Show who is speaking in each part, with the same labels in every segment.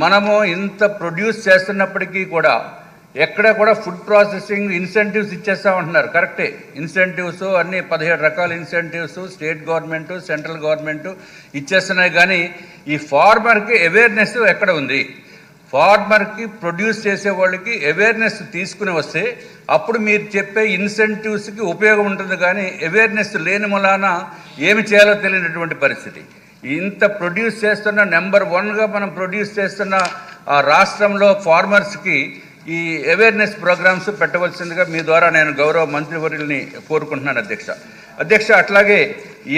Speaker 1: మనము ఇంత ప్రొడ్యూస్ చేస్తున్నప్పటికీ కూడా ఎక్కడ కూడా ఫుడ్ ప్రాసెసింగ్ ఇన్సెంటివ్స్ ఇచ్చేస్తామంటున్నారు. కరెక్టే, ఇన్సెంటివ్స్ అన్నీ 17 రకాల incentives state government central government ఇచ్చేస్తున్నాయి. కానీ ఈ ఫార్మర్కి అవేర్నెస్ ఎక్కడ ఉంది? ఫార్మర్కి ప్రొడ్యూస్ చేసే వాళ్ళకి అవేర్నెస్ తీసుకుని వస్తే అప్పుడు మీరు చెప్పే ఇన్సెంటివ్స్కి ఉపయోగం ఉంటుంది. కానీ అవేర్నెస్ లేని మూలాన ఏమి చేయాలో తెలియనటువంటి పరిస్థితి. ఇంత ప్రొడ్యూస్ చేస్తున్న నెంబర్ 1గా మనం ప్రొడ్యూస్ చేస్తున్న ఆ రాష్ట్రంలో ఫార్మర్స్కి ఈ అవేర్నెస్ ప్రోగ్రామ్స్ పెట్టవలసిందిగా మీ ద్వారా నేను గౌరవ మంత్రివర్యుల్ని కోరుకుంటున్నాను అధ్యక్ష. అట్లాగే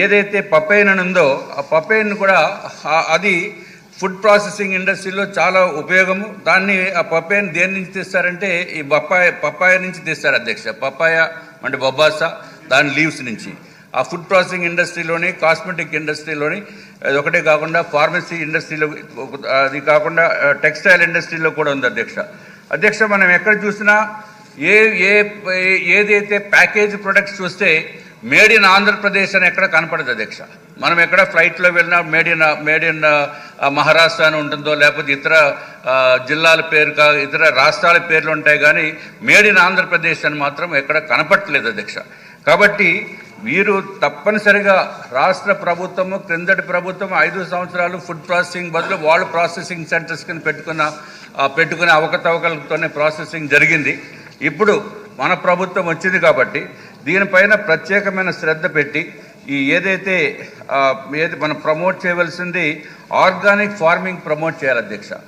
Speaker 1: ఏదైతే పపైన్ ఉందో ఆ పపైన్ కూడా అది ఫుడ్ ప్రాసెసింగ్ ఇండస్ట్రీలో చాలా ఉపయోగము. దాన్ని ఆ పపాయని దేని నుంచి తీస్తారంటే ఈ పపాయ నుంచి తీస్తారు అధ్యక్ష. పపాయ అంటే బొబ్బాసా, దాని లీవ్స్ నుంచి ఆ ఫుడ్ ప్రాసెసింగ్ ఇండస్ట్రీలోని, కాస్మెటిక్ ఇండస్ట్రీలోని, అది ఒకటే కాకుండా ఫార్మసీ ఇండస్ట్రీలో, అది కాకుండా టెక్స్టైల్ ఇండస్ట్రీలో కూడా ఉంది అధ్యక్ష. మనం ఎక్కడ చూసినా ఏదైతే ప్యాకేజ్ ప్రొడక్ట్స్ చూస్తే మేడ్ ఇన్ ఆంధ్రప్రదేశ్ అని ఎక్కడ కనపడదు అధ్యక్ష. మనం ఎక్కడ ఫ్లైట్లో వెళ్ళినా మేడ్ ఇన్ మహారాష్ట్ర అని ఉంటుందో, లేకపోతే ఇతర జిల్లాల పేరు ఇతర రాష్ట్రాల పేర్లు ఉంటాయి. కానీ మేడ్ ఇన్ ఆంధ్రప్రదేశ్ అని మాత్రం ఎక్కడ కనపట్టలేదు అధ్యక్ష. కాబట్టి వీరు తప్పనిసరిగా రాష్ట్ర ప్రభుత్వము, క్రిందటి ప్రభుత్వం 5 సంవత్సరాలు ఫుడ్ ప్రాసెసింగ్ బదులు వాళ్ళు ప్రాసెసింగ్ సెంటర్స్ కింద పెట్టుకునే అవకతవకలతోనే ప్రాసెసింగ్ జరిగింది. ఇప్పుడు మన ప్రభుత్వం వచ్చింది కాబట్టి దీనిపైన ప్రత్యేకమైన శ్రద్ధ పెట్టి ఏది మనం ప్రమోట్ చేయవలసింది ఆర్గానిక్ ఫార్మింగ్ ప్రమోట్ చేయాలి అధ్యక్ష.